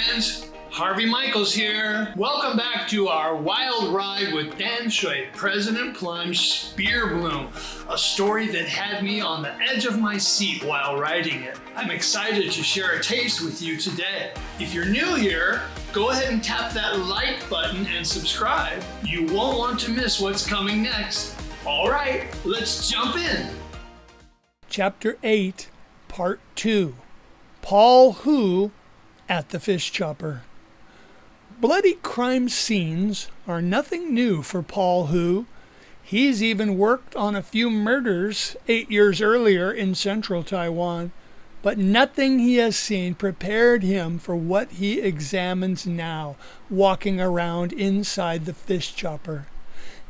friends. Harvey Michaels here. Welcome back to our wild ride with Danshui President Plunge Spear Bloom, a story that had me on the edge of my seat while writing it. I'm excited to share a taste with you today. If you're new here, go ahead and tap that like button and subscribe. You won't want to miss what's coming next. All right, let's jump in. Chapter 8, Part 2. Paul Hu at the Fish Chopper. Bloody crime scenes are nothing new for Paul Hu. He's even worked on a few murders 8 years earlier in central Taiwan, but nothing he has seen prepared him for what he examines now, walking around inside the fish chopper.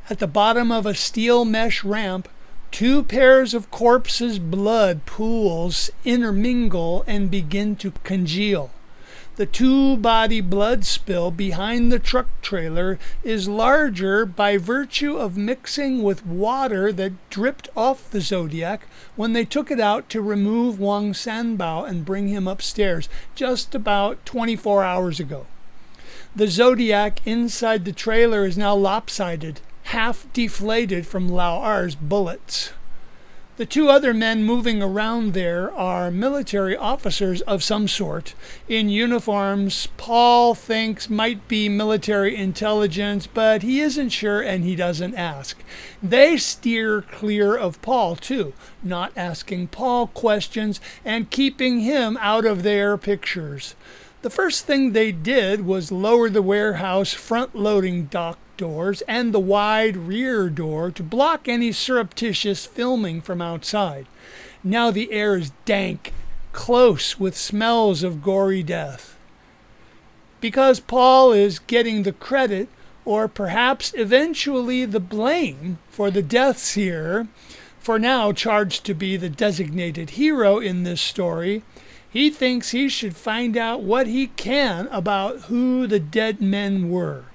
At the bottom of a steel mesh ramp, 2 pairs of corpses' blood pools intermingle and begin to congeal. The 2-body blood spill behind the truck trailer is larger by virtue of mixing with water that dripped off the Zodiac when they took it out to remove Wang Sanbao and bring him upstairs just about 24 hours ago. The Zodiac inside the trailer is now lopsided, half deflated from Lao R's bullets. The 2 other men moving around there are military officers of some sort, in uniforms Paul thinks might be military intelligence, but he isn't sure and he doesn't ask. They steer clear of Paul too, not asking Paul questions and keeping him out of their pictures. The first thing they did was lower the warehouse front-loading dock doors and the wide rear door to block any surreptitious filming from outside. Now the air is dank, close with smells of gory death. Because Paul is getting the credit, or perhaps eventually the blame, for the deaths here, for now charged to be the designated hero in this story, he thinks he should find out what he can about who the dead men were.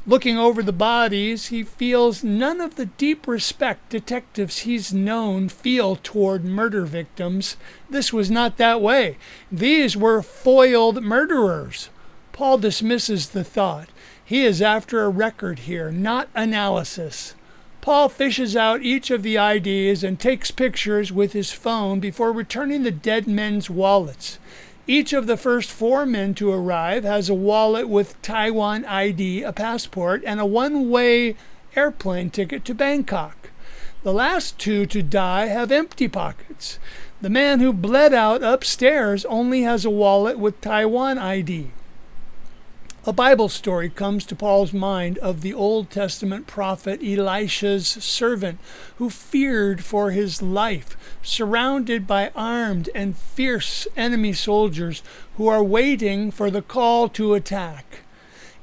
Looking over the bodies, he feels none of the deep respect detectives he's known feel toward murder victims. This was not that way. These were foiled murderers. Paul dismisses the thought. He is after a record here, not analysis. Paul fishes out each of the IDs and takes pictures with his phone before returning the dead men's wallets. Each of the first 4 men to arrive has a wallet with Taiwan ID, a passport, and a one-way airplane ticket to Bangkok. The last 2 to die have empty pockets. The man who bled out upstairs only has a wallet with Taiwan ID. A Bible story comes to Paul's mind of the Old Testament prophet Elisha's servant who feared for his life, surrounded by armed and fierce enemy soldiers who are waiting for the call to attack.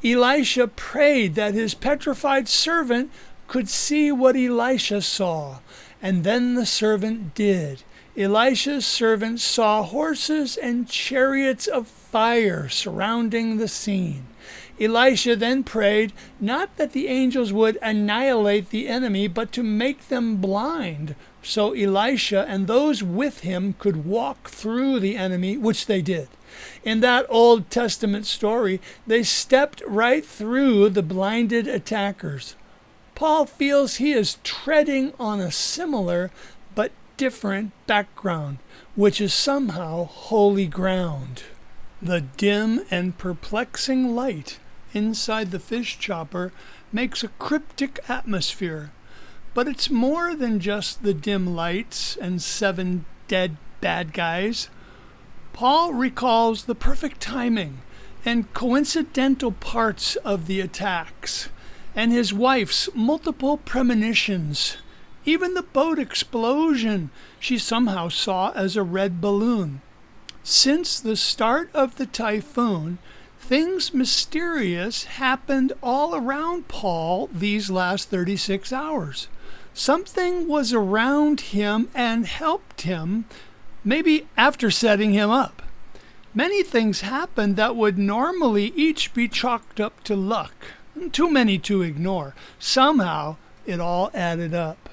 Elisha prayed that his petrified servant could see what Elisha saw, and then the servant did. Elisha's servant saw horses and chariots of fire surrounding the scene. Elisha then prayed not that the angels would annihilate the enemy, but to make them blind, so Elisha and those with him could walk through the enemy, which they did. In that Old Testament story, they stepped right through the blinded attackers. Paul feels he is treading on a similar but different background, which is somehow holy ground. The dim and perplexing light inside the fish chopper makes a cryptic atmosphere, but it's more than just the dim lights and 7 dead bad guys. Paul recalls the perfect timing and coincidental parts of the attacks, and his wife's multiple premonitions, even the boat explosion she somehow saw as a red balloon. Since the start of the typhoon, things mysterious happened all around Paul these last 36 hours. Something was around him and helped him, maybe after setting him up. Many things happened that would normally each be chalked up to luck. Too many to ignore. Somehow it all added up.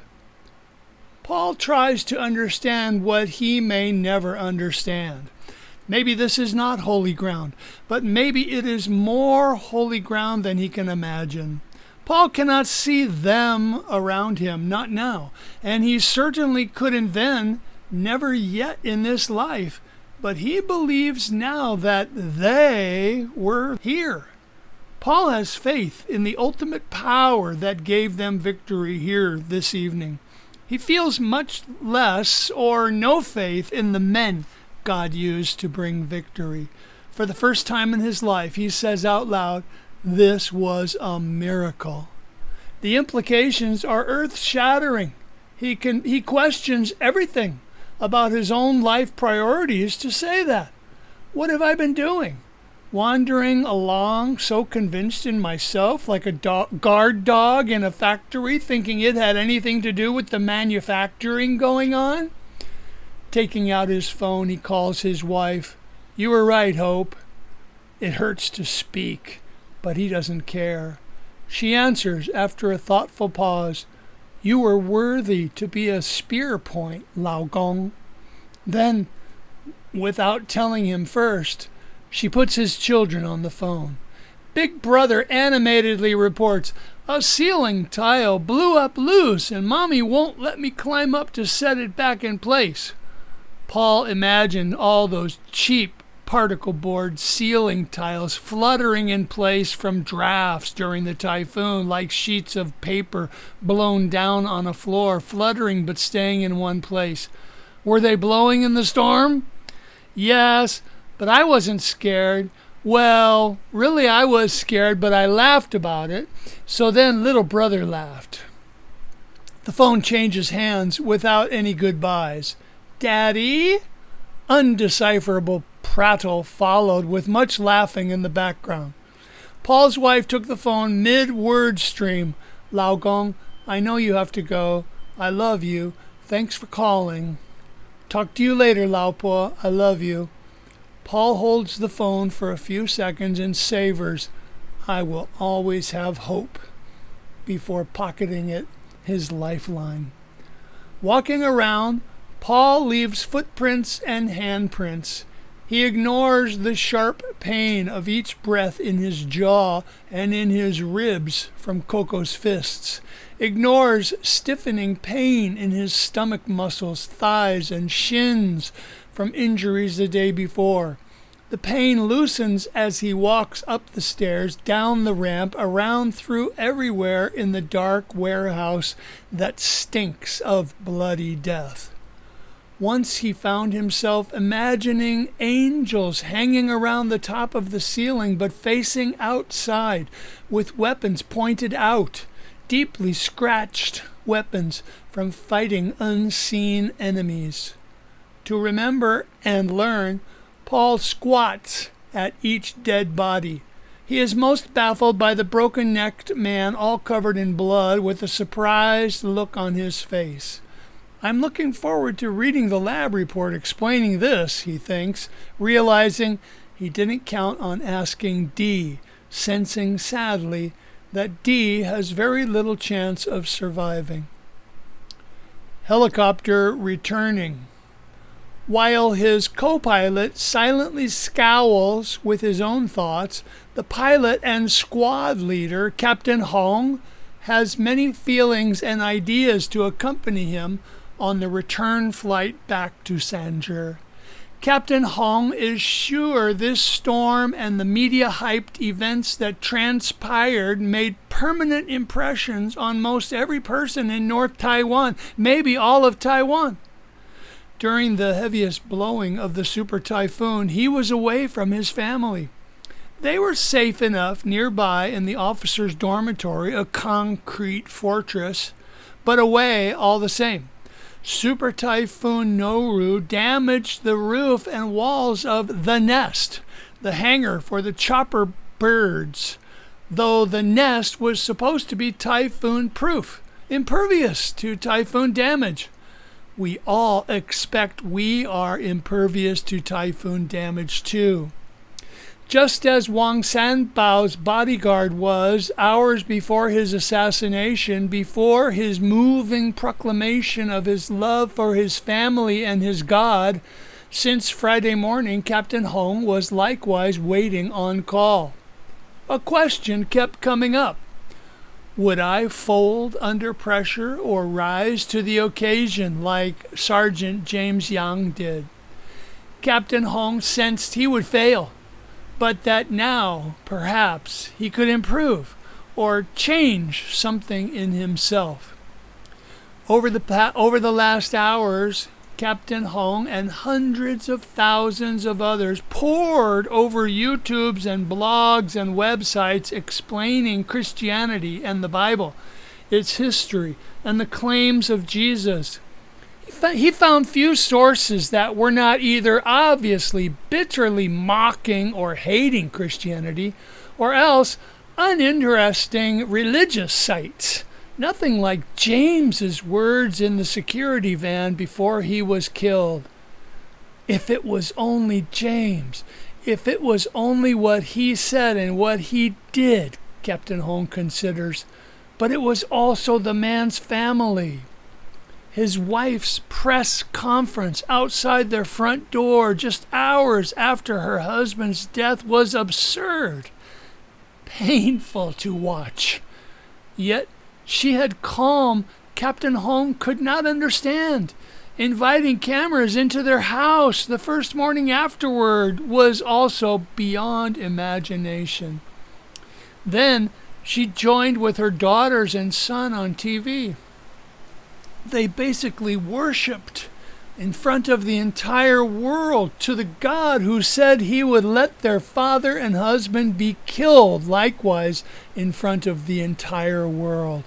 Paul tries to understand what he may never understand. Maybe this is not holy ground, but maybe it is more holy ground than he can imagine. Paul cannot see them around him, not now, and he certainly couldn't then, never yet in this life, but he believes now that they were here. Paul has faith in the ultimate power that gave them victory here this evening. He feels much less or no faith in the men God used to bring victory. For the first time in his life, he says out loud, "This was a miracle." The implications are earth-shattering. He questions everything about his own life priorities to say that. What have I been doing? Wandering along so convinced in myself like a guard dog in a factory, thinking it had anything to do with the manufacturing going on? Taking out his phone, he calls his wife. "You were right, Hope." It hurts to speak, but he doesn't care. She answers after a thoughtful pause. "You were worthy to be a spear point, Lao Gong." Then, without telling him first, she puts his children on the phone. Big Brother animatedly reports, "A ceiling tile blew up loose and Mommy won't let me climb up to set it back in place." Paul imagined all those cheap particle board ceiling tiles fluttering in place from drafts during the typhoon like sheets of paper blown down on a floor, fluttering but staying in one place. Were they blowing in the storm? Yes, but I wasn't scared. Well, really I was scared, but I laughed about it. So then little brother laughed. The phone changes hands without any goodbyes. "Daddy?" Undecipherable prattle followed with much laughing in the background. Paul's wife took the phone mid-word stream. "Lao Gong, I know you have to go. I love you. Thanks for calling. Talk to you later, Lao Po. I love you." Paul holds the phone for a few seconds and savors, "I will always have hope," before pocketing it, his lifeline. Walking around, Paul leaves footprints and handprints. He ignores the sharp pain of each breath in his jaw and in his ribs from Coco's fists. Ignores stiffening pain in his stomach muscles, thighs, and shins from injuries the day before. The pain loosens as he walks up the stairs, down the ramp, around through everywhere in the dark warehouse that stinks of bloody death. Once he found himself imagining angels hanging around the top of the ceiling but facing outside with weapons pointed out, deeply scratched weapons from fighting unseen enemies. To remember and learn, Paul squats at each dead body. He is most baffled by the broken-necked man all covered in blood with a surprised look on his face. "I'm looking forward to reading the lab report explaining this," he thinks, realizing he didn't count on asking D, sensing sadly that D has very little chance of surviving. Helicopter returning. While his co-pilot silently scowls with his own thoughts, the pilot and squad leader, Captain Hong, has many feelings and ideas to accompany him on the return flight back to Sanjur. Captain Hong is sure this storm and the media-hyped events that transpired made permanent impressions on most every person in North Taiwan, maybe all of Taiwan. During the heaviest blowing of the super typhoon, he was away from his family. They were safe enough nearby in the officers' dormitory, a concrete fortress, but away all the same. Super Typhoon Noru damaged the roof and walls of the nest, the hangar for the chopper birds, though the nest was supposed to be typhoon-proof, impervious to typhoon damage. We all expect we are impervious to typhoon damage too. Just as Wang Sanbao's bodyguard was hours before his assassination, before his moving proclamation of his love for his family and his God, Since Friday morning, Captain Hong was likewise waiting on call. A question kept coming up. Would I fold under pressure or rise to the occasion like Sergeant James Yang did? Captain Hong sensed he would fail, but that now, perhaps, he could improve or change something in himself. Over the last hours, Captain Hong and hundreds of thousands of others pored over YouTubes and blogs and websites explaining Christianity and the Bible, its history, and the claims of Jesus. He found few sources that were not either obviously bitterly mocking or hating Christianity, or else uninteresting religious sites. Nothing like James's words in the security van before he was killed. If it was only James, if it was only what he said and what he did, Captain Hong considers, but it was also the man's family. His wife's press conference outside their front door just hours after her husband's death was absurd, painful to watch. Yet she had calm Captain Hong could not understand. Inviting cameras into their house the first morning afterward was also beyond imagination. Then she joined with her daughters and son on TV. They basically worshipped in front of the entire world to the God who said he would let their father and husband be killed likewise in front of the entire world.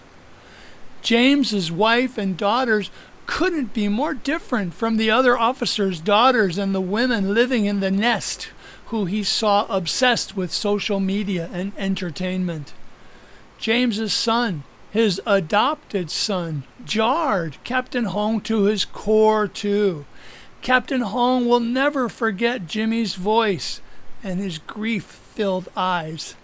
James's wife and daughters couldn't be more different from the other officers' daughters and the women living in the nest who he saw obsessed with social media and entertainment. James's son, his adopted son, jarred Captain Hong to his core too. Captain Hong will never forget Jimmy's voice and his grief-filled eyes.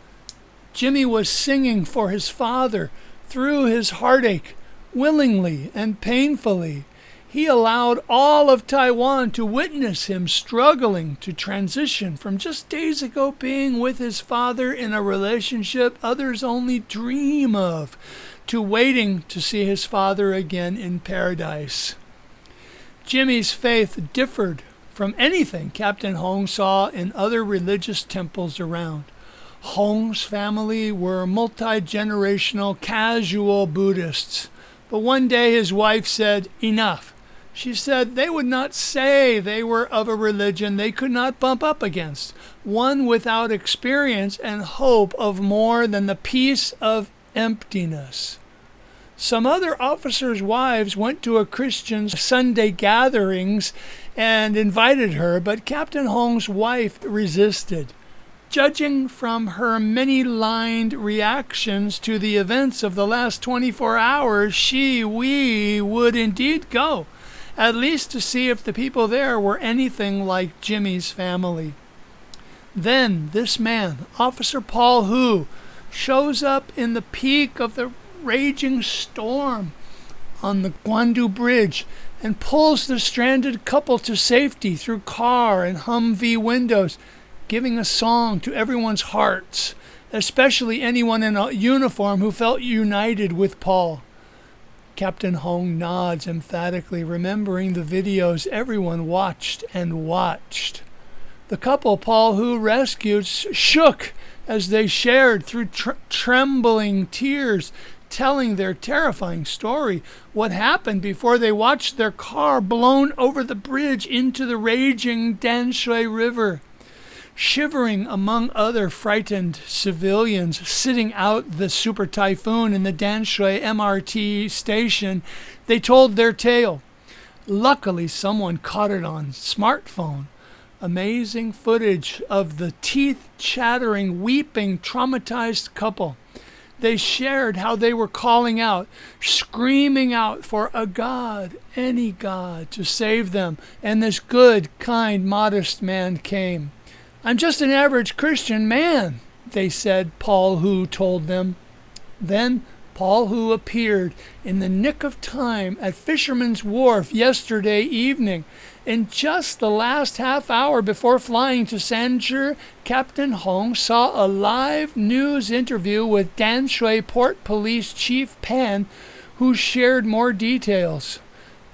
Jimmy was singing for his father through his heartache, willingly and painfully. He allowed all of Taiwan to witness him struggling to transition from just days ago being with his father in a relationship others only dream of, to waiting to see his father again in paradise. Jimmy's faith differed from anything Captain Hong saw in other religious temples around. Hong's family were multi-generational casual Buddhists, but one day his wife said, "Enough." She said they would not say they were of a religion they could not bump up against, one without experience and hope of more than the peace of emptiness. Some other officers' wives went to a Christian Sunday gatherings and invited her, but Captain Hong's wife resisted. Judging from her many-lined reactions to the events of the last 24 hours, we would indeed go, at least to see if the people there were anything like Jimmy's family. Then this man, Officer Paul Hu, shows up in the peak of the raging storm on the Guandu Bridge and pulls the stranded couple to safety through car and Humvee windows, giving a song to everyone's hearts, especially anyone in a uniform who felt united with Paul. Captain Hong nods emphatically, remembering the videos everyone watched and watched. The couple Paul Hu rescued shook as they shared through trembling tears, telling their terrifying story, what happened before they watched their car blown over the bridge into the raging Danshui River. Shivering among other frightened civilians sitting out the super typhoon in the Danshui MRT station, they told their tale. Luckily, someone caught it on smartphone. Amazing footage of the teeth-chattering, weeping, traumatized couple. They shared how they were calling out, screaming out for a God, any God, to save them, and this good, kind, modest man came. "I'm just an average Christian man," they said, Paul Hu told them. Then Paul Hu appeared in the nick of time at Fisherman's Wharf yesterday evening In just the last half hour before flying to Sanzhi, Captain Hong saw a live news interview with Danshui Port Police Chief Pan, who shared more details,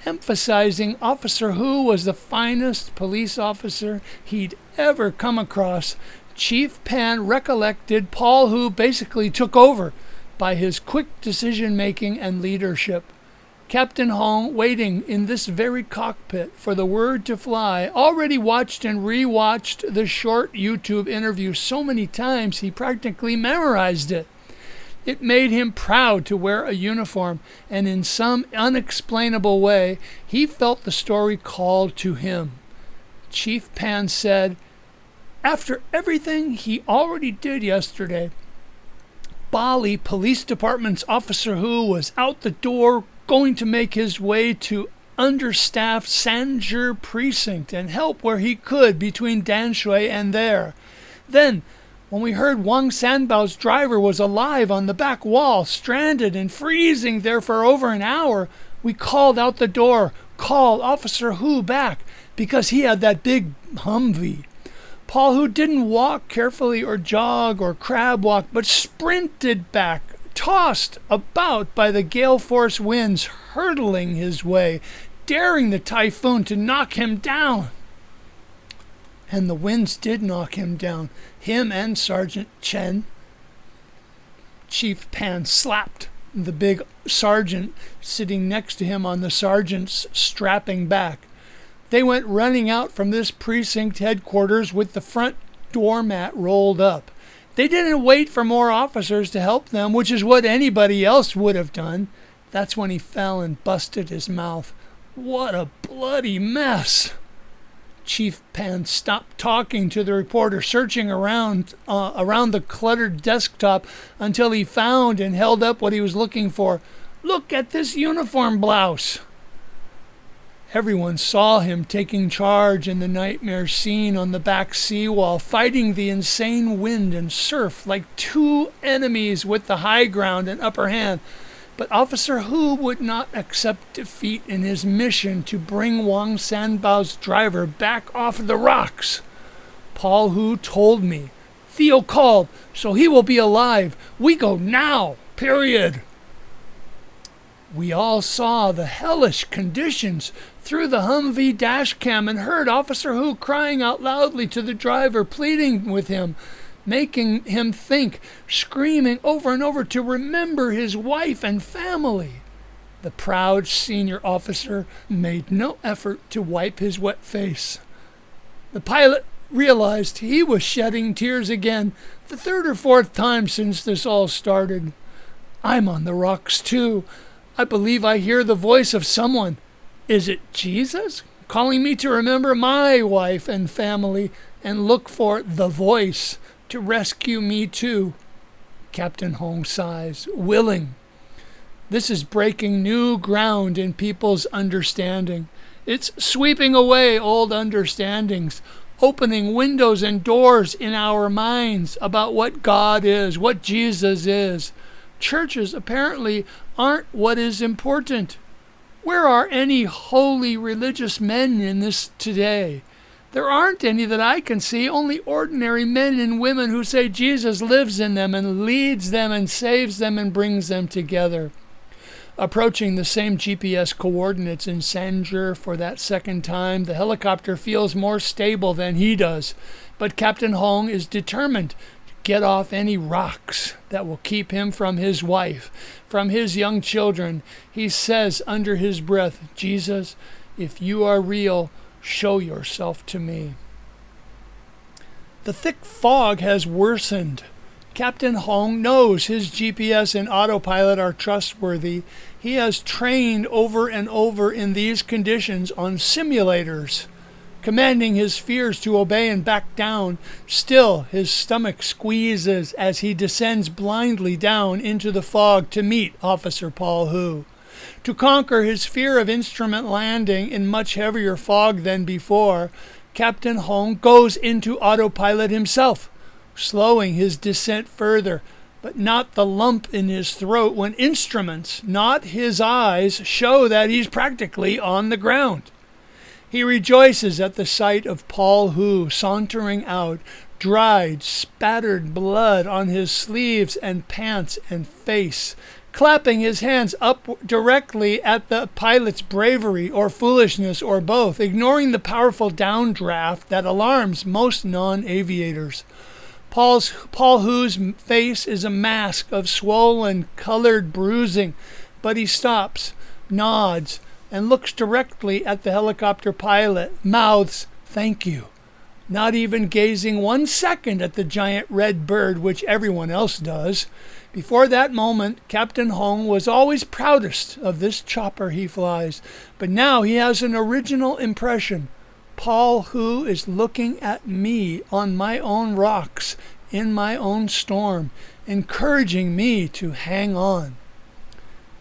emphasizing Officer Hu was the finest police officer he'd ever come across. Chief Pan recollected Paul Hu basically took over by his quick decision-making and leadership. Captain Hong, waiting in this very cockpit for the word to fly, already watched and re-watched the short YouTube interview so many times he practically memorized it. It made him proud to wear a uniform, and in some unexplainable way, he felt the story called to him. Chief Pan said, "After everything he already did yesterday, Bali Police Department's Officer Hu was out the door going to make his way to understaffed Sanzhi precinct and help where he could between Danshui and there. Then, when we heard Wang Sanbao's driver was alive on the back wall, stranded and freezing there for over an hour, we called out the door, called Officer Hu back, because he had that big Humvee. Paul Hu didn't walk carefully or jog or crab walk, but sprinted back, tossed about by the gale force winds hurtling his way, daring the typhoon to knock him down." And the winds did knock him down, him and Sergeant Chen. Chief Pan slapped the big sergeant sitting next to him on the sergeant's strapping back. They went running out from this precinct headquarters with the front doormat rolled up. They didn't wait for more officers to help them, which is what anybody else would have done. That's when he fell and busted his mouth. What a bloody mess! Chief Pan stopped talking to the reporter, searching around the cluttered desktop until he found and held up what he was looking for. "Look at this uniform blouse!" Everyone saw him taking charge in the nightmare scene on the back seawall, fighting the insane wind and surf like two enemies with the high ground and upper hand. But Officer Hu would not accept defeat in his mission to bring Wang Sanbao's driver back off the rocks. "Paul Hu told me. Theo called, so he will be alive. We go now, period." We all saw the hellish conditions through the Humvee dash cam and heard Officer Hu crying out loudly to the driver, pleading with him, making him think, screaming over and over to remember his wife and family. The proud senior officer made no effort to wipe his wet face. The pilot realized he was shedding tears again, the third or fourth time since this all started. "I'm on the rocks too. I believe I hear the voice of someone. Is it Jesus? Calling me to remember my wife and family and look for the voice to rescue me too." Captain Hong sighs, willing. This is breaking new ground in people's understanding. It's sweeping away old understandings, opening windows and doors in our minds about what God is, what Jesus is. Churches apparently aren't what is important. Where are any holy religious men in this today? There aren't any that I can see, only ordinary men and women who say Jesus lives in them and leads them and saves them and brings them together. Approaching the same GPS coordinates in Sanzhi for that second time, the helicopter feels more stable than he does, but Captain Hong is determined get off any rocks that will keep him from his wife, from his young children. He says under his breath, "Jesus, if you are real, show yourself to me." The thick fog has worsened. Captain Hong knows his GPS and autopilot are trustworthy. He has trained over and over in these conditions on simulators, commanding his fears to obey and back down. Still, his stomach squeezes as he descends blindly down into the fog to meet Officer Paul Hu. To conquer his fear of instrument landing in much heavier fog than before, Captain Hong goes into autopilot himself, slowing his descent further, but not the lump in his throat when instruments, not his eyes, show that he's practically on the ground. He rejoices at the sight of Paul Hu sauntering out, dried, spattered blood on his sleeves and pants and face, clapping his hands up directly at the pilot's bravery or foolishness or both, ignoring the powerful downdraft that alarms most non-aviators. Paul Hu's face is a mask of swollen, colored bruising, but he stops, nods, and looks directly at the helicopter pilot, mouths, "Thank you," not even gazing 1 second at the giant red bird, which everyone else does. Before that moment, Captain Hong was always proudest of this chopper he flies, but now he has an original impression. Paul Hu is looking at me on my own rocks, in my own storm, encouraging me to hang on.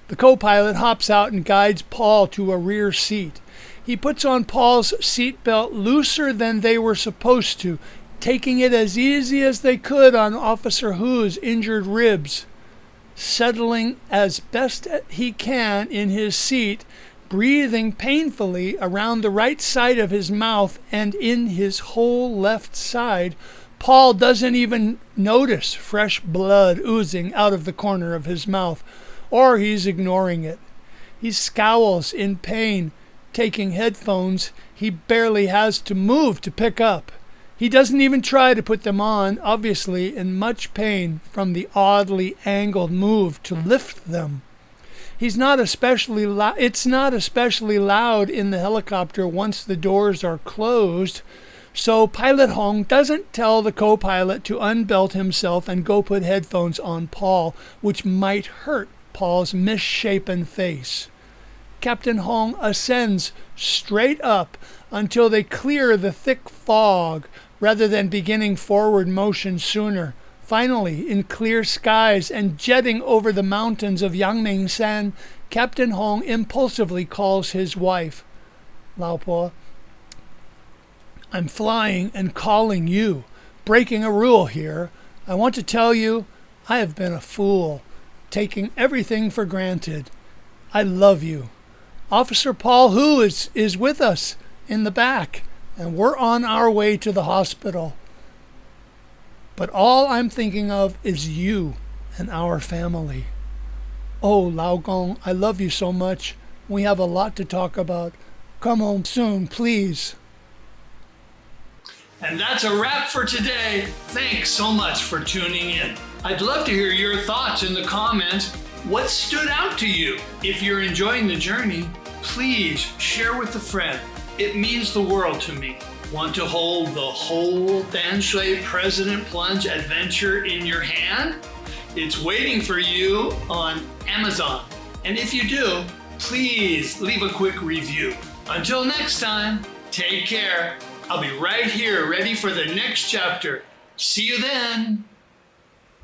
The co-pilot hops out and guides Paul to a rear seat. He puts on Paul's seatbelt looser than they were supposed to, taking it as easy as they could on Officer Hu's injured ribs. Settling as best he can in his seat, breathing painfully around the right side of his mouth and in his whole left side, Paul doesn't even notice fresh blood oozing out of the corner of his mouth, or he's ignoring it. He scowls in pain, taking headphones he barely has to move to pick up. He doesn't even try to put them on, obviously in much pain from the oddly angled move to lift them. It's not especially loud in the helicopter once the doors are closed, so Pilot Hong doesn't tell the co-pilot to unbelt himself and go put headphones on Paul, which might hurt Paul's misshapen face. Captain Hong ascends straight up until they clear the thick fog, rather than beginning forward motion sooner. Finally, in clear skies and jetting over the mountains of Yangmingshan, Captain Hong impulsively calls his wife, "Lao Po, I'm flying and calling you, breaking a rule here. I want to tell you I have been a fool, taking everything for granted. I love you. Officer Paul Hu is with us in the back, and we're on our way to the hospital. But all I'm thinking of is you and our family. Oh, Lao Gong, I love you so much. We have a lot to talk about. Come home soon, please." And that's a wrap for today. Thanks so much for tuning in. I'd love to hear your thoughts in the comments. What stood out to you? If you're enjoying the journey, please share with a friend. It means the world to me. Want to hold the whole Danshui President Plunge adventure in your hand? It's waiting for you on Amazon. And if you do, please leave a quick review. Until next time, take care. I'll be right here ready for the next chapter. See you then.